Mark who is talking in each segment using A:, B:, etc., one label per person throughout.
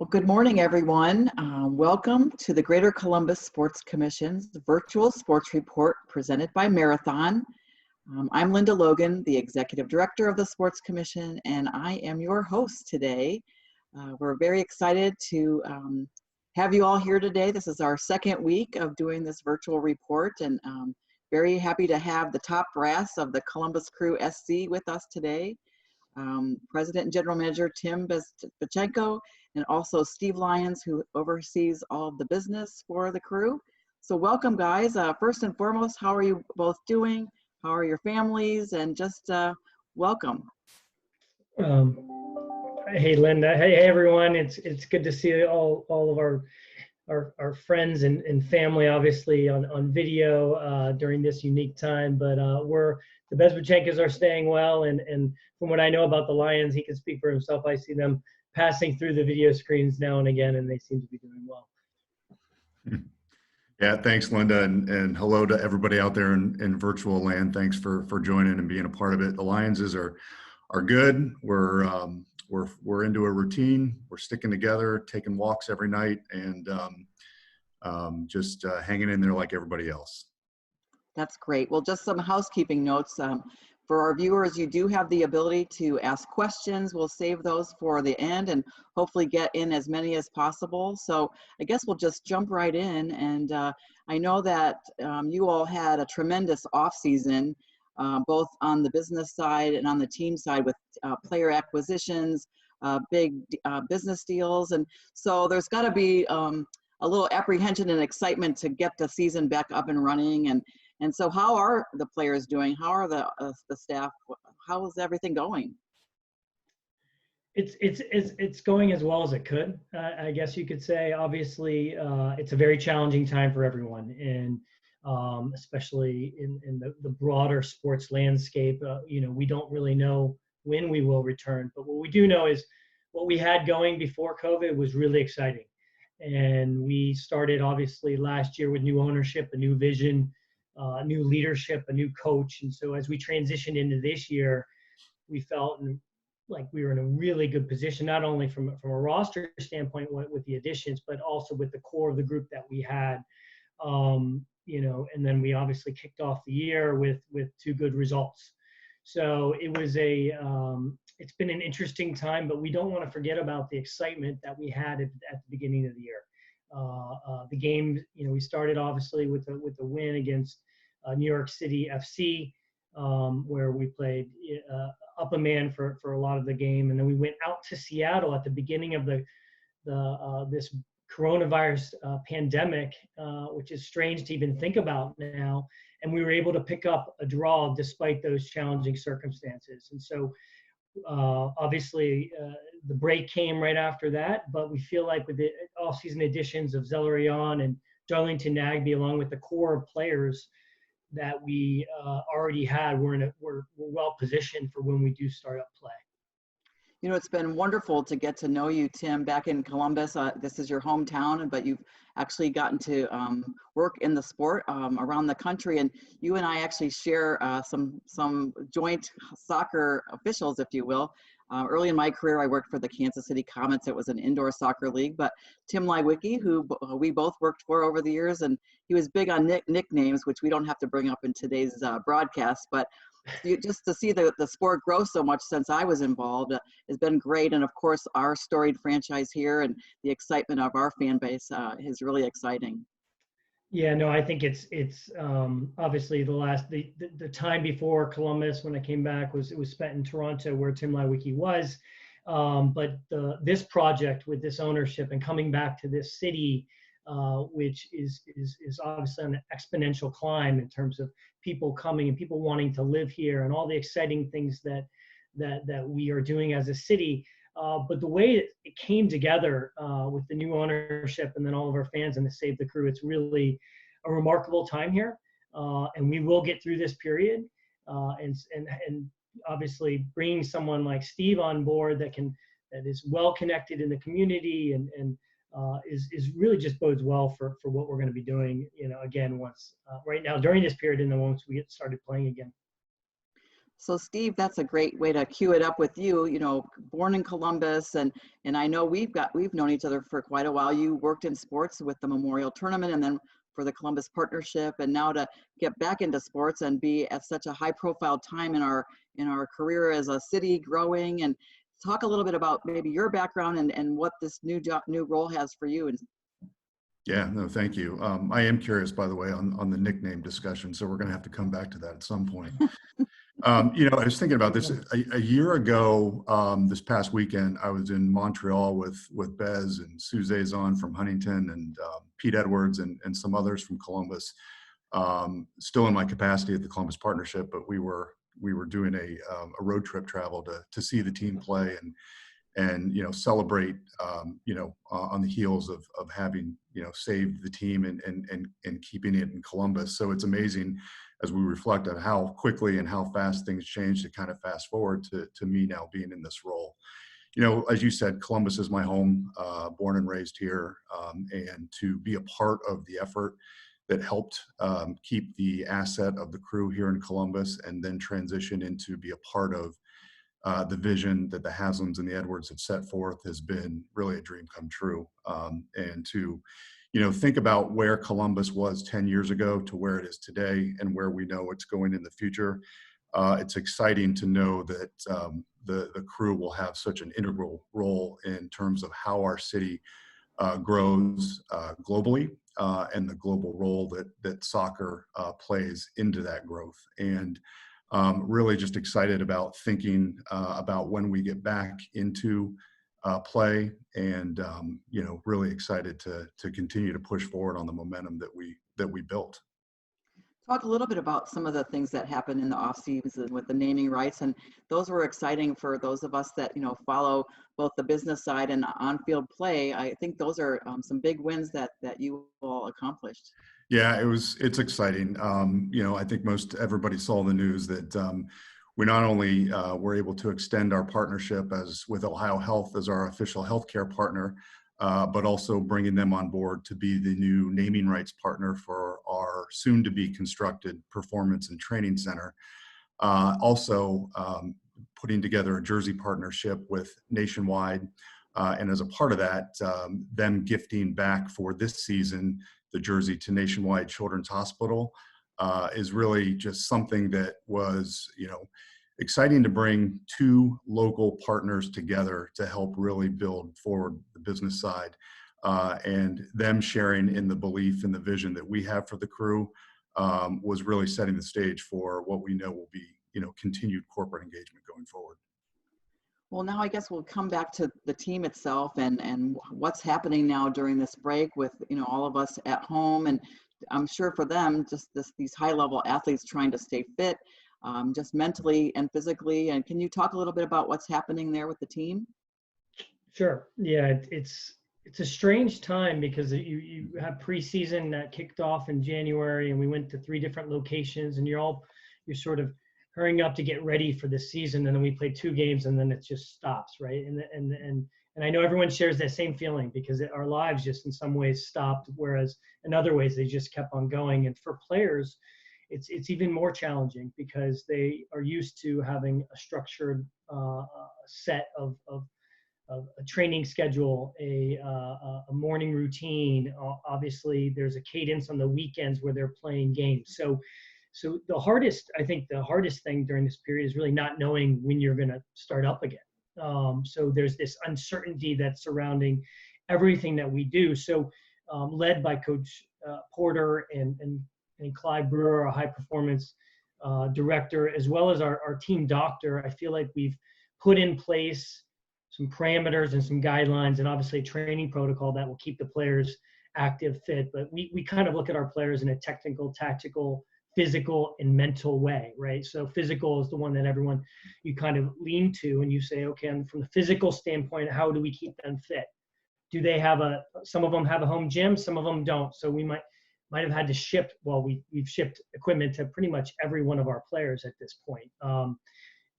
A: Well, good morning, everyone. Welcome to the Greater Columbus Sports Commission's virtual sports report presented by Marathon. I'm Linda Logan, the Executive Director of the Sports Commission, and I am your host today. We're very excited to have you all here today. This is our second week of doing this virtual report, and very happy to have the top brass of the Columbus Crew SC with us today. President and General Manager Tim Bezbatchenko, and also Steve Lyons, who oversees all of the business for the crew. So welcome, guys. First and foremost, how are you both doing? How are your families? And just welcome.
B: Hey, Linda. Hey, everyone. It's good to see all of our friends and family, obviously on video during this unique time. But the Bezbatchenkos are staying well, and from what I know about the Lions, he can speak for himself. I see them passing through the video screens now and again, and they seem to be doing well.
C: Yeah, thanks, Linda, and hello to everybody out there in virtual land. Thanks for joining and being a part of it. The Lionses are good. We're into a routine. We're sticking together, taking walks every night, and just hanging in there like everybody else.
A: That's great. Well, just some housekeeping notes. For our viewers, you do have the ability to ask questions. We'll save those for the end and hopefully get in as many as possible. So I guess we'll just jump right in. And I know that you all had a tremendous off season, both on the business side and on the team side with player acquisitions, big business deals. And so there's got to be a little apprehension and excitement to get the season back up and running. And so how are the players doing? How are the staff? How is everything going?
B: It's going as well as it could, I guess you could say. Obviously, it's a very challenging time for everyone, and especially in the broader sports landscape. We don't really know when we will return, but what we do know is what we had going before COVID was really exciting. And we started obviously last year with new ownership, a new vision, new leadership, a new coach. And so as we transitioned into this year, we felt like we were in a really good position, not only from a roster standpoint with the additions, but also with the core of the group that we had. And then we obviously kicked off the year with two good results. So it was it's been an interesting time, but we don't want to forget about the excitement that we had at the beginning of the year. The game, we started obviously with the win against New York City FC, where we played up a man for a lot of the game, and then we went out to Seattle at the beginning of this coronavirus pandemic, which is strange to even think about now. And we were able to pick up a draw despite those challenging circumstances. And so obviously the break came right after that, but we feel like with the off-season additions of Zelerion and Darlington Nagbe, along with the core of players that we already had, we're well positioned for when we do start up play.
A: It's been wonderful to get to know you, Tim, back in Columbus. This is your hometown, but you've actually gotten to work in the sport around the country. And you and I actually share some joint soccer officials, if you will. Early in my career, I worked for the Kansas City Comets. It was an indoor soccer league. But Tim Lywicki, who we both worked for over the years, and he was big on nicknames, which we don't have to bring up in today's broadcast. But just to see the sport grow so much since I was involved has been great. And of course, our storied franchise here and the excitement of our fan base is really exciting.
B: Yeah, no, I think it's obviously the time before Columbus when I came back was spent in Toronto, where Tim Lywicki was. But this project with this ownership and coming back to this city, which is obviously an exponential climb in terms of people coming and people wanting to live here and all the exciting things that we are doing as a city. But the way it came together with the new ownership and then all of our fans and the Save the Crew, it's really a remarkable time here. And we will get through this period. And obviously bringing someone like Steve on board that is well connected in the community and is really just bodes well for what we're going to be doing, again, once right now during this period and then once we get started playing again.
A: So Steve, that's a great way to cue it up with you, you know, born in Columbus, and I know we've known each other for quite a while. You worked in sports with the Memorial Tournament and then for the Columbus Partnership, and now to get back into sports and be at such a high profile time in our career as a city growing. And talk a little bit about maybe your background and what this new role has for you. And
C: Yeah, no, thank you. I am curious, by the way, on the nickname discussion, so we're going to have to come back to that at some point. You know, I was thinking about this a year ago. This past weekend, I was in Montreal with Bez and Sue Zazon from Huntington and Pete Edwards and some others from Columbus. Still in my capacity at the Columbus Partnership, but we were doing a road trip travel to see the team play and you know, celebrate you know, on the heels of having, you know, saved the team and keeping it in Columbus. So it's amazing as we reflect on how quickly and how fast things change to kind of fast forward to me now being in this role. You know, as you said, Columbus is my home, born and raised here, and to be a part of the effort that helped keep the asset of the crew here in Columbus and then transition into be a part of the vision that the Haslams and the Edwards have set forth has been really a dream come true. And to, you know, think about where Columbus was 10 years ago to where it is today and where we know it's going in the future. It's exciting to know that the crew will have such an integral role in terms of how our city grows globally and the global role that soccer plays into that growth. And really just excited about thinking about when we get back into play, and you know, really excited to continue to push forward on the momentum that we built.
A: talk a little bit about some of the things that happened in the off season with the naming rights, and those were exciting for those of us that, you know, follow both the business side and on-field play. I think those are some big wins that you all accomplished.
C: Yeah, it's exciting. You know, I think most everybody saw the news that we not only were able to extend our partnership as with Ohio Health as our official healthcare partner, but also bringing them on board to be the new naming rights partner for our soon to be constructed performance and training center. Also putting together a jersey partnership with Nationwide. And as a part of that, them gifting back for this season the jersey to Nationwide Children's Hospital is really just something that was, you know, exciting to bring two local partners together to help really build forward the business side, and them sharing in the belief and the vision that we have for the crew was really setting the stage for what we know will be, you know, continued corporate engagement going forward.
A: Well, now I guess we'll come back to the team itself and what's happening now during this break with, you know, all of us at home. And I'm sure for them, just these high level athletes trying to stay fit, just mentally and physically. And can you talk a little bit about what's happening there with the team?
B: Sure. Yeah, it's a strange time because you have preseason that kicked off in January, and we went to 3 different locations, and you're sort of hurrying up to get ready for the season, and then we play 2 games, and then it just stops, right? And I know everyone shares that same feeling because our lives just in some ways stopped, whereas in other ways they just kept on going. And for players, it's even more challenging because they are used to having a structured set of a training schedule, a morning routine. Obviously, there's a cadence on the weekends where they're playing games. So the hardest thing during this period is really not knowing when you're going to start up again. So there's this uncertainty that's surrounding everything that we do. So led by Coach Porter and Clyde Brewer, our high performance director, as well as our team doctor, I feel like we've put in place some parameters and some guidelines, and obviously a training protocol that will keep the players active, fit. But we kind of look at our players in a technical, tactical, physical, and mental way, right? So physical is the one that you kind of lean to, and you say, okay, and from the physical standpoint, how do we keep them fit? Do they have some of them have a home gym, some of them don't. So we might have had to ship, we've shipped equipment to pretty much every one of our players at this point.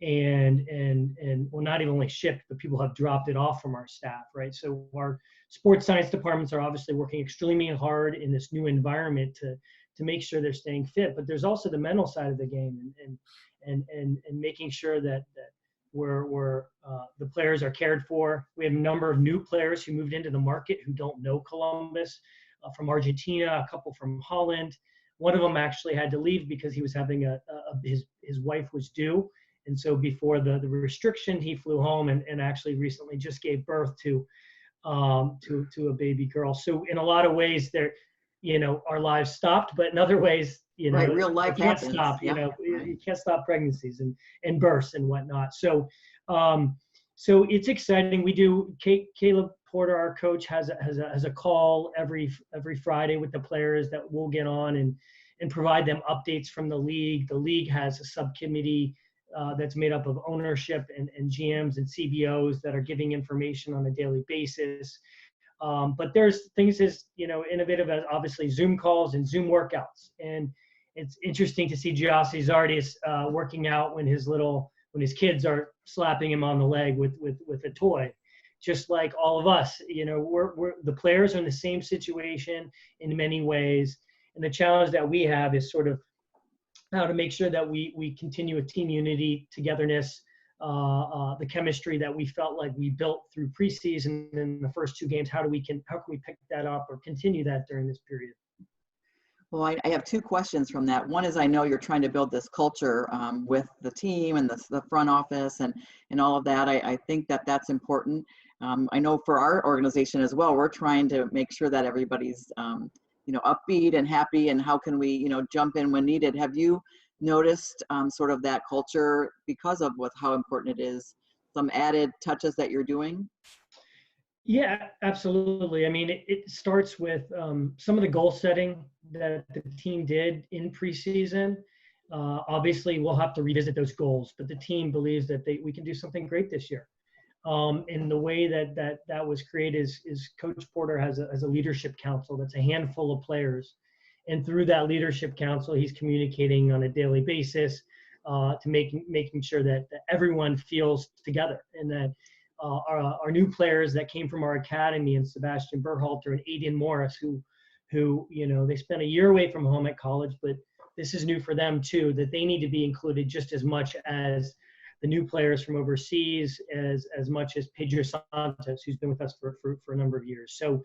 B: And well, not even only shipped, but people have dropped it off from our staff, right? So our sports science departments are obviously working extremely hard in this new environment to make sure they're staying fit. But there's also the mental side of the game, and making sure that the players are cared for. We have a number of new players who moved into the market who don't know Columbus, from Argentina, a couple from Holland. One of them actually had to leave because he was having his wife was due. And so before the restriction, he flew home and actually recently just gave birth to a baby girl. So in a lot of ways our lives stopped, but in other ways,
A: right, real life
B: you can't
A: happens.
B: stop,
A: Right.
B: you can't stop pregnancies and births and whatnot. So it's exciting. We do, Caleb Porter, our coach, has a call every Friday with the players that we'll get on and provide them updates from the league. The league has a subcommittee that's made up of ownership and GMs and CBOs that are giving information on a daily basis. But there's things as innovative as obviously Zoom calls and Zoom workouts. And it's interesting to see Giassi Zardes working out when his kids are slapping him on the leg with a toy. Just like all of us, we're the players are in the same situation in many ways. And the challenge that we have is sort of how to make sure that we continue a team unity, togetherness, the chemistry that we felt like we built through preseason in the first two games. How can we pick that up or continue that during this period?
A: Well, I have two questions from that. One is, I know you're trying to build this culture with the team and the front office and all of that. I think that's important. I know for our organization as well, we're trying to make sure that everybody's upbeat and happy, and how can we jump in when needed. Have you noticed sort of that culture because of how important it is, some added touches that you're doing?
B: Yeah, absolutely. I mean, it starts with some of the goal setting that the team did in preseason. Obviously, we'll have to revisit those goals, but the team believes that we can do something great this year. And the way that was created is Coach Porter has a leadership council that's a handful of players. And through that leadership council, he's communicating on a daily basis to making sure that everyone feels together, and that our new players that came from our academy, and Sebastian Berhalter and Aiden Morris, who they spent a year away from home at college, but this is new for them too, that they need to be included just as much as the new players from overseas, as much as Pedro Santos, who's been with us for a number of years. So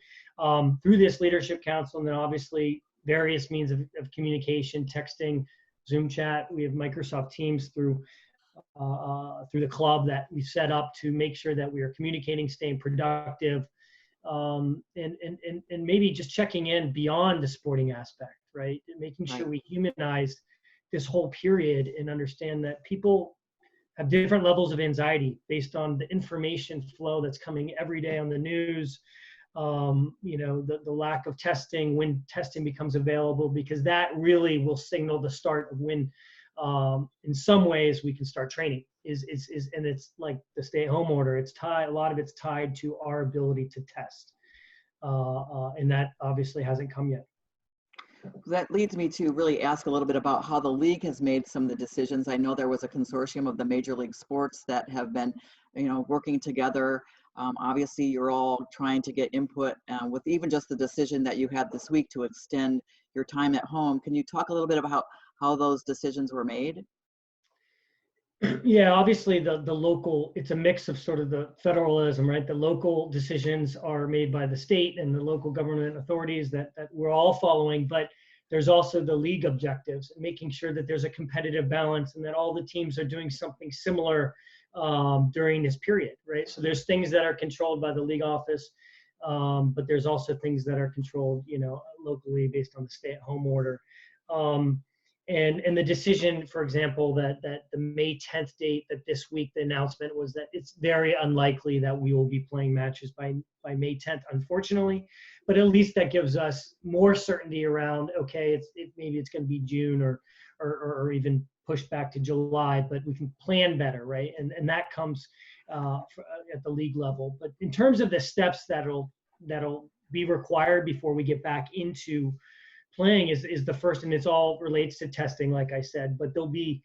B: through this leadership council, and then obviously various means of communication, texting, Zoom chat, we have Microsoft Teams through the club that we set up to make sure that we are communicating, staying productive, and maybe just checking in beyond the sporting aspect, right? And making sure we humanize this whole period and understand that people have different levels of anxiety based on the information flow that's coming every day on the news, the lack of testing, when testing becomes available, because that really will signal the start of when in some ways we can start training and it's like the stay-at-home order. A lot of it's tied to our ability to test, and that obviously hasn't come yet.
A: That leads me to really ask a little bit about how the league has made some of the decisions. I know there was a consortium of the major league sports that have been, working together. Obviously, you're all trying to get input with even just the decision that you had this week to extend your time at home. Can you talk a little bit about how those decisions were made?
B: Yeah, obviously the local, it's a mix of sort of the federalism, right? The local decisions are made by the state and the local government authorities that we're all following, but there's also the league objectives, making sure that there's a competitive balance and that all the teams are doing something similar during this period, right? So there's things that are controlled by the league office, but there's also things that are controlled, locally based on the stay-at-home order. And the decision, for example, that the May 10th date, that this week the announcement was that it's very unlikely that we will be playing matches by May 10th, unfortunately. But at least that gives us more certainty around, okay, maybe it's going to be June or even pushed back to July, but we can plan better, right? And that comes at the league level. But in terms of the steps that'll be required before we get back into playing is the first, and it's all relates to testing, like I said, but there'll be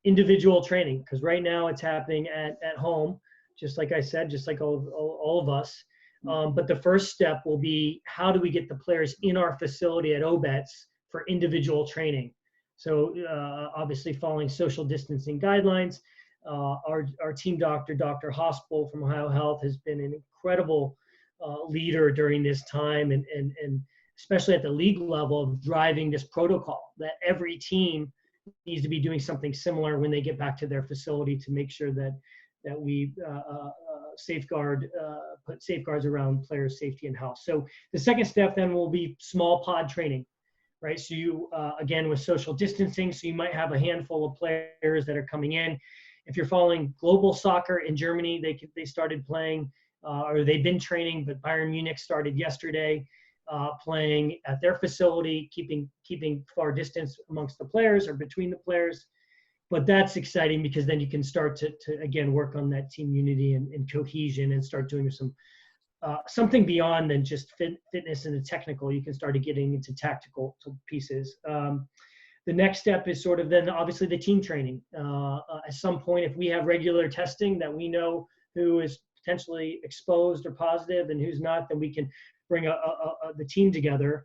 B: individual training, because right now it's happening at home, just like I said, just like all of us. But the first step will be, how do we get the players in our facility at OBETS for individual training? So obviously following social distancing guidelines. Our team doctor, Dr. Hospital from Ohio Health, has been an incredible leader during this time, and especially at the league level, of driving this protocol that every team needs to be doing something similar when they get back to their facility, to make sure that we put safeguards around players' safety and health. So the second step then will be small pod training, right? So you, again, with social distancing, so you might have a handful of players that are coming in. If you're following global soccer in Germany, they started playing, or they've been training, but Bayern Munich started yesterday playing at their facility, keeping far distance amongst the players or between the players. But that's exciting, because then you can start to again work on that team unity and cohesion, and start doing some something beyond than just fitness and the technical. You can start getting into tactical pieces. The next step is sort of then obviously the team training. At some point, if we have regular testing that we know who is potentially exposed or positive and who's not, then we can bring the team together.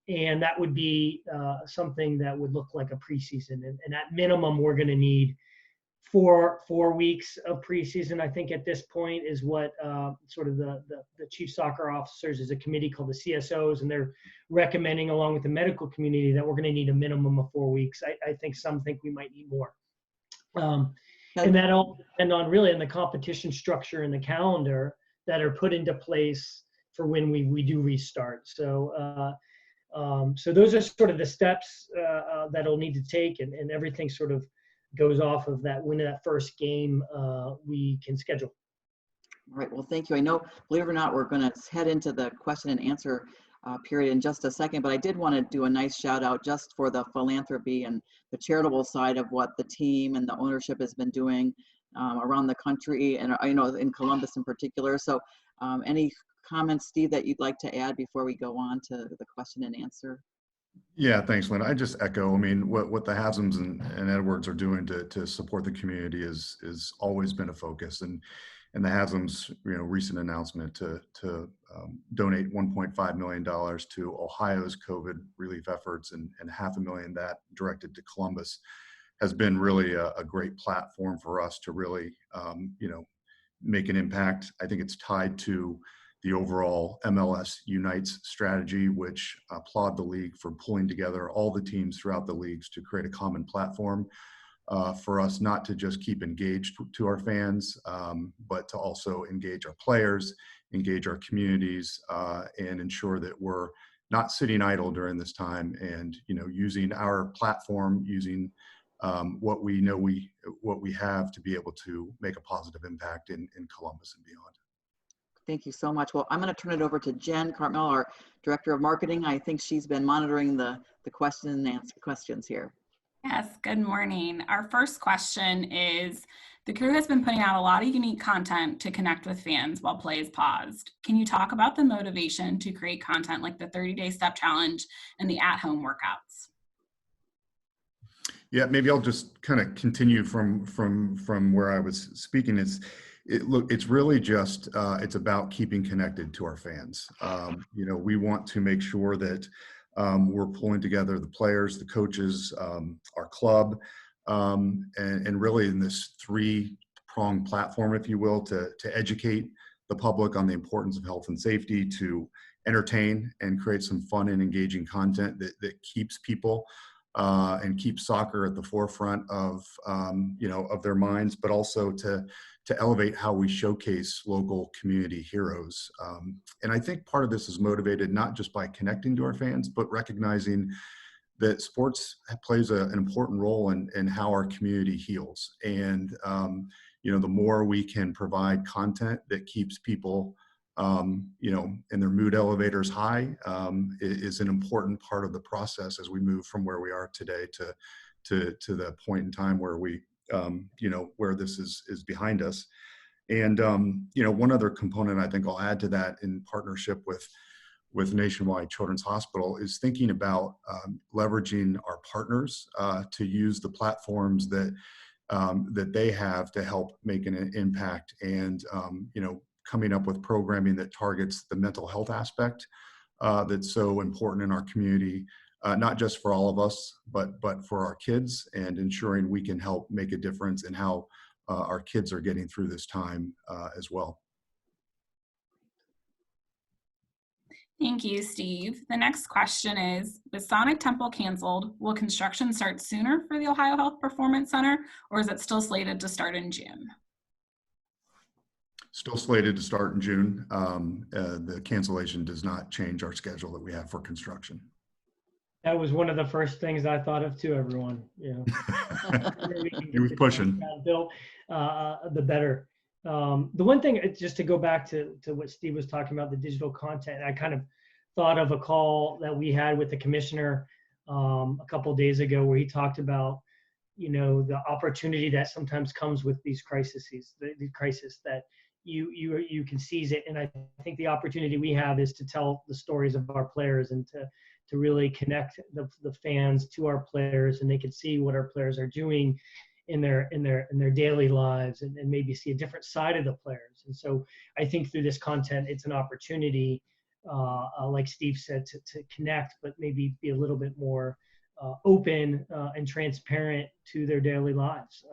B: And that would be something that would look like a preseason. And at minimum, we're going to need four weeks of preseason. I think at this point is what sort of the chief soccer officers, is a committee called the CSOs, and they're recommending, along with the medical community, that we're going to need a minimum of 4 weeks. I think some think we might need more. And that all depend on really on the competition structure and the calendar that are put into place for when we do restart. So so those are sort of the steps that'll need to take, and everything sort of goes off of that, when that first game we can schedule.
A: All right, well, thank you. I know, believe it or not, we're going to head into the question and answer period in just a second, but I did want to do a nice shout out just for the philanthropy and the charitable side of what the team and the ownership has been doing around the country, and I know in Columbus in particular. So any comments, Steve, that you'd like to add before we go on to the question and answer?
C: Yeah, thanks, Lynn. I just echo. I mean, what the Hasms and Edwards are doing to support the community is always been a focus, and the Hasms, recent announcement to donate $1.5 million to Ohio's COVID relief efforts, and $500,000 that directed to Columbus, has been really a great platform for us to really make an impact. I think it's tied to the overall MLS Unites strategy, which applaud the league for pulling together all the teams throughout the leagues to create a common platform for us, not to just keep engaged to our fans, but to also engage our players, engage our communities, and ensure that we're not sitting idle during this time, and using our platform, using what we know what we have to be able to make a positive impact in Columbus and beyond.
A: Thank you so much. Well, I'm going to turn it over to Jen Cartmel, our Director of Marketing. I think she's been monitoring the question and answer questions here.
D: Yes, good morning. Our first question is, the crew has been putting out a lot of unique content to connect with fans while play is paused. Can you talk about the motivation to create content like the 30-day step challenge and the at-home workouts?
C: Yeah, maybe I'll just kind of continue from where I was speaking. It's really just, it's about keeping connected to our fans. We want to make sure that we're pulling together the players, the coaches, our club, and really in this three-pronged platform, if you will, to educate the public on the importance of health and safety, to entertain and create some fun and engaging content that keeps people and keeps soccer at the forefront of their minds, but also to elevate how we showcase local community heroes. And I think part of this is motivated not just by connecting to our fans, but recognizing that sports plays an important role in how our community heals. And, the more we can provide content that keeps people, in their mood elevators high, is an important part of the process as we move from where we are today to the point in time where we, where this is behind us. And, one other component I think I'll add to that, in partnership with Nationwide Children's Hospital, is thinking about leveraging our partners to use the platforms that they have to help make an impact, and coming up with programming that targets the mental health aspect that's so important in our community, not just for all of us, but for our kids, and ensuring we can help make a difference in how our kids are getting through this time as well.
D: Thank you, Steve. The next question is, with Sonic Temple canceled, will construction start sooner for the Ohio Health Performance Center, or is it still slated to start in June?
C: Still slated to start in June. The cancellation does not change our schedule that we have for construction.
B: That was one of the first things I thought of too, everyone. You know,
C: He was pushing.
B: Built, the better. The one thing, just to go back to what Steve was talking about, the digital content, I kind of thought of a call that we had with the commissioner a couple of days ago, where he talked about, you know, the opportunity that sometimes comes with these crises, the crisis that you can seize it. And I think the opportunity we have is to tell the stories of our players, and to really connect the fans to our players, and they can see what our players are doing in their daily lives, and maybe see a different side of the players. And so I think through this content, it's an opportunity, like Steve said, to connect, but maybe be a little bit more open and transparent to their daily lives.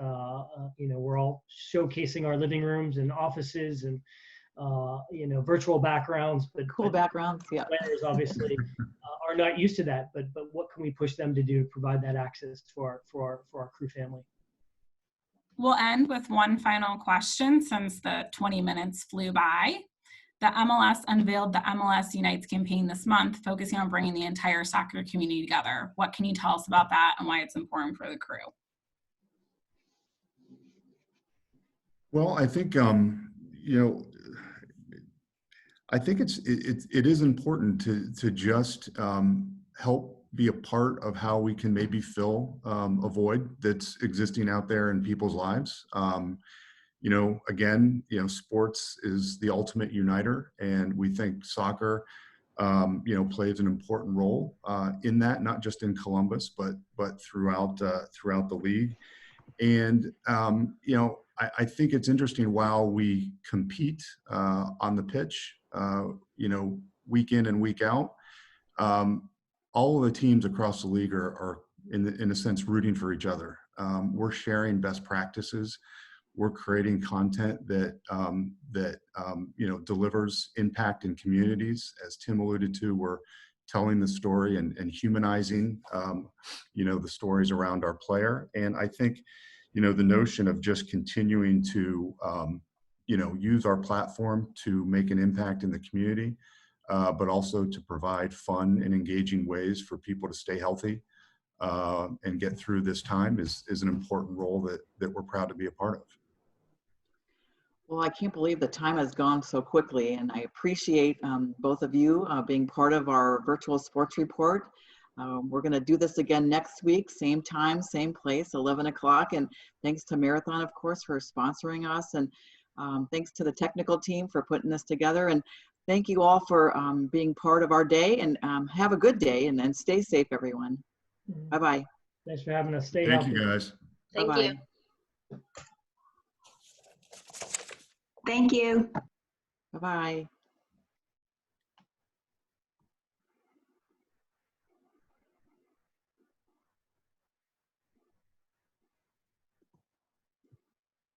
B: You know, we're all showcasing our living rooms and offices and you know, virtual backgrounds, but
A: Cool backgrounds, yeah.
B: players obviously are not used to that. But what can we push them to do to provide that access for our crew family?
D: We'll end with one final question, since the 20 minutes flew by. The MLS unveiled the MLS Unites campaign this month, focusing on bringing the entire soccer community together. What can you tell us about that, and why it's important for the crew?
C: Well, I think you know, I think it is important to just help be a part of how we can maybe fill a void that's existing out there in people's lives. You know, again, you know, sports is the ultimate uniter, and we think soccer, you know, plays an important role in that, not just in Columbus, but throughout the league. And you know, I think it's interesting, while we compete on the pitch, you know, week in and week out, all of the teams across the league are in a sense rooting for each other. We're sharing best practices. We're creating content that you know, delivers impact in communities. As Tim alluded to, we're telling the story and humanizing you know, the stories around our player. And I think, you know, the notion of just continuing to you know, use our platform to make an impact in the community, but also to provide fun and engaging ways for people to stay healthy and get through this time is an important role that we're proud to be a part of.
A: Well, I can't believe the time has gone so quickly, and I appreciate both of you being part of our virtual sports report. We're going to do this again next week, same time, same place, 11 o'clock. And thanks to Marathon, of course, for sponsoring us. And thanks to the technical team for putting this together. And thank you all for being part of our day, and have a good day, and stay safe, everyone. Bye-bye.
B: Thanks for having us. Stay
C: Thank
B: healthy.
C: you, guys.
E: Thank
A: Bye-bye.
E: you. Thank you.
A: Bye-bye.